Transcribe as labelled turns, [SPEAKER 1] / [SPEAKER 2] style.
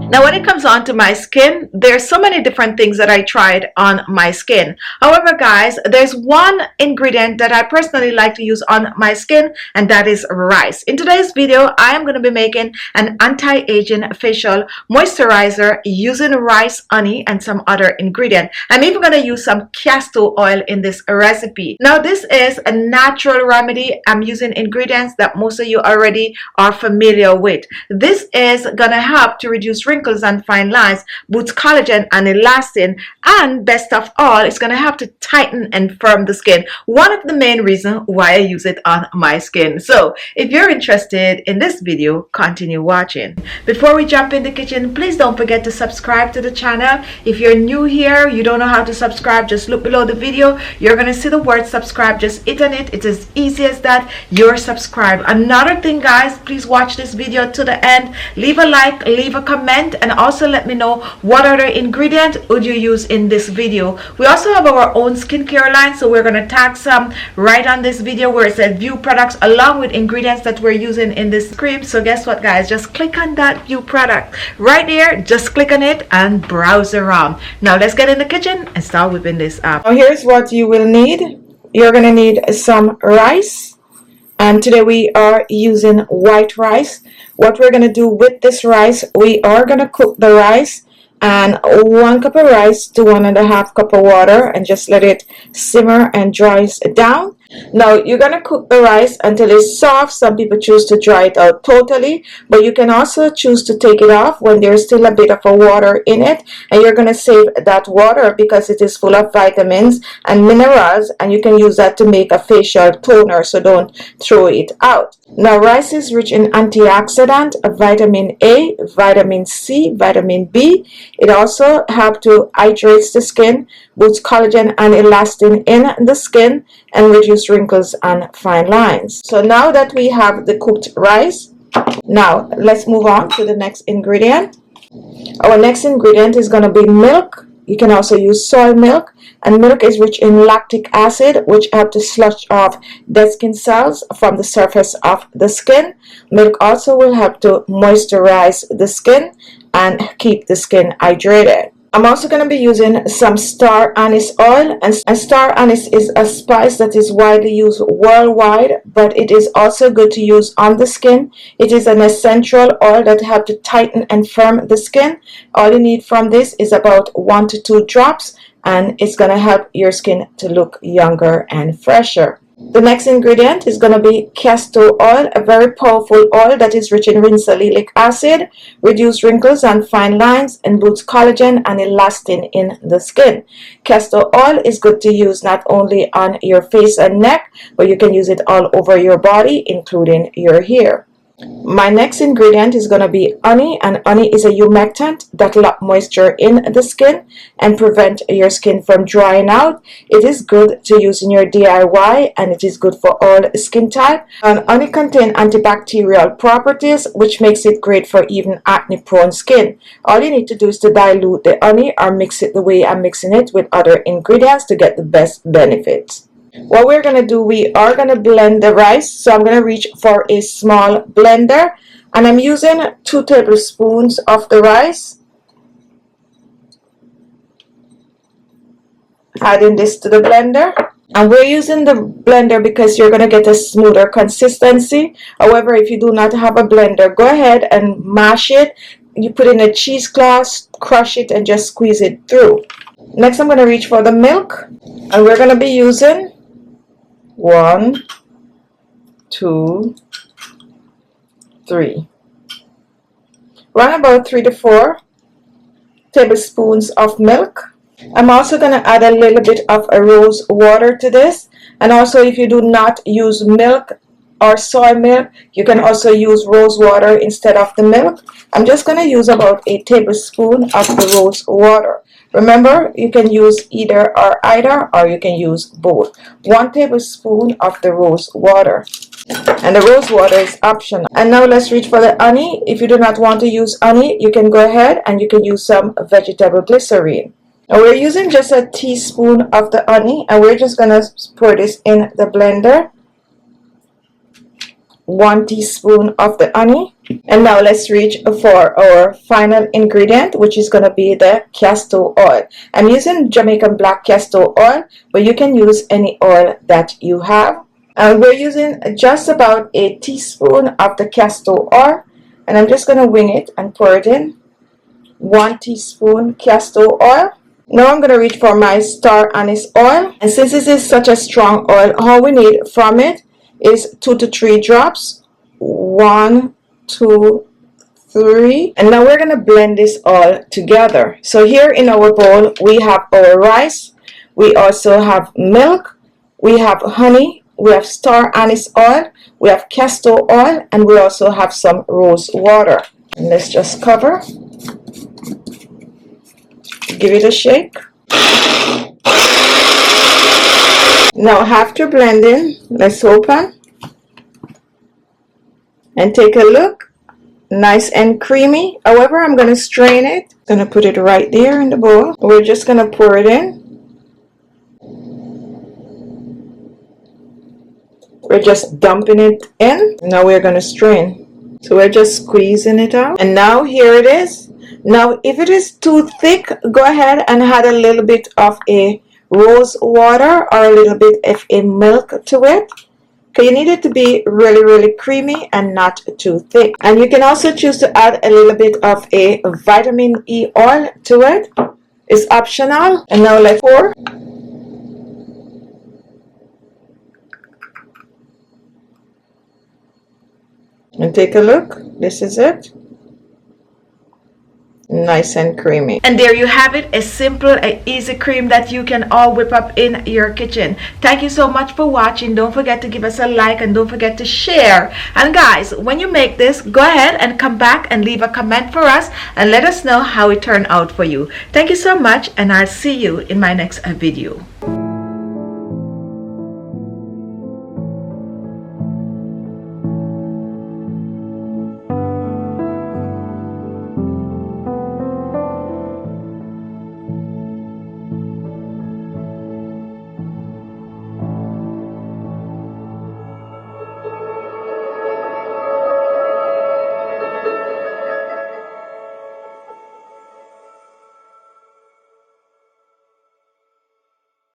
[SPEAKER 1] Now, when it comes on to my skin, there's so many different things that I tried on my skin. However, guys, there's one ingredient that I personally like to use on my skin, and that is rice. In today's video, I am going to be making an anti-aging facial moisturizer using rice, honey, and some other ingredient. I'm even going to use some castor oil in this recipe. Now, this is a natural remedy. I'm using ingredients that most of you already are familiar with. This is going to help to reduce wrinkles and fine lines, boosts collagen and elastin, and best of all, it's going to help to tighten and firm the skin. One of the main reasons why I use it on my skin. So if you're interested in this video, continue watching. Before we jump in the kitchen, please don't forget to subscribe to the channel. If you're new here, you don't know how to subscribe, just look below the video. You're going to see the word subscribe. Just hit on it. It's as easy as that. You're subscribed. Another thing, guys, please watch this video to the end. Leave a like, leave a comment, and also let me know what other ingredient would you use in this video. We also have our own skincare line, so we're going to tag some right on this video where it says view products along with ingredients that we're using in this cream. So guess what, guys, just click on that view product right there. Just click on it and browse around. Now let's get in the kitchen and start whipping this up. Now here's what you will need. You're going to need some rice, and today we are using white rice. What we're going to do with this rice, we are going to cook the rice, and 1 cup of rice to 1.5 cup of water, and just let it simmer and dry down. Now you're going to cook the rice until it's soft. Some people choose to dry it out totally, but you can also choose to take it off when there's still a bit of a water in it, and you're going to save that water because it is full of vitamins and minerals, and you can use that to make a facial toner, so don't throw it out. Now rice is rich in antioxidant, vitamin A, vitamin C, vitamin B. It also helps to hydrate the skin, boosts collagen and elastin in the skin, and reduce wrinkles and fine lines. So now that we have the cooked rice, now let's move on to the next ingredient. Our next ingredient is going to be milk. You can also use soy milk, and milk is rich in lactic acid, which helps to flush off dead skin cells from the surface of the skin. Milk also will help to moisturize the skin and keep the skin hydrated. I'm also going to be using some star anise oil, and star anise is a spice that is widely used worldwide, but it is also good to use on the skin. It is an essential oil that helps to tighten and firm the skin. All you need from this is about 1 to 2 drops, and it's going to help your skin to look younger and fresher. The next ingredient is going to be castor oil, a very powerful oil that is rich in rinsalicylic acid, reduce wrinkles and fine lines, and boosts collagen and elastin in the skin. Castor oil is good to use not only on your face and neck, but you can use it all over your body, including your hair. My next ingredient is going to be honey, and honey is a humectant that locks moisture in the skin and prevent your skin from drying out. It is good to use in your DIY, and it is good for all skin type. And honey contains antibacterial properties, which makes it great for even acne prone skin. All you need to do is to dilute the honey or mix it the way I'm mixing it with other ingredients to get the best benefits. What we're going to do, we are going to blend the rice. So I'm going to reach for a small blender, and I'm using 2 tablespoons of the rice. Adding this to the blender. And we're using the blender because you're going to get a smoother consistency. However, if you do not have a blender, go ahead and mash it. You put in a cheesecloth, crush it, and just squeeze it through. Next, I'm going to reach for the milk, and we're going to be using 1, 2, 3. Run about 3 to 4 tablespoons of milk. I'm also going to add a little bit of rose water to this. And also, if you do not use milk or soy milk, you can also use rose water instead of the milk. I'm just going to use about a tablespoon of the rose water. Remember, you can use either or you can use both. 1 tablespoon of the rose water. And the rose water is optional. And now let's reach for the honey. If you do not want to use honey, you can go ahead and you can use some vegetable glycerine. Now we're using just a teaspoon of the honey, and we're just going to pour this in the blender. 1 teaspoon of the honey. And now let's reach for our final ingredient, which is going to be the castor oil. I'm using Jamaican black castor oil, but you can use any oil that you have. And we're using just about a teaspoon of the castor oil, and I'm just going to wing it and pour it in. 1 teaspoon castor oil. Now I'm going to reach for my star anise oil, and since this is such a strong oil, all we need from it is 2 to 3 drops. 1, 2, 3, and now we're going to blend this all together. So here in our bowl we have our rice, we also have milk, we have honey, we have star anise oil, we have castor oil, and we also have some rose water. And let's just cover, give it a shake. Now after blending, let's open and take a look. Nice and creamy. However, I'm going to strain it. Going to put it right there in the bowl. We're just going to pour it in. We're just dumping it in. Now we're going to strain. So we're just squeezing it out. And now here it is. Now if it is too thick, go ahead and add a little bit of a rose water or a little bit of a milk to it. You need it to be really creamy and not too thick. And you can also choose to add a little bit of a vitamin E oil to it. It's optional. And now let's pour. And take a look. This is it. Nice and creamy. And there you have it, a simple and easy cream that you can all whip up in your kitchen. Thank you so much for watching. Don't forget to give us a like and don't forget to share. And guys, when you make this, go ahead and come back and leave a comment for us and let us know how it turned out for you. Thank you so much, and I'll see you in my next video.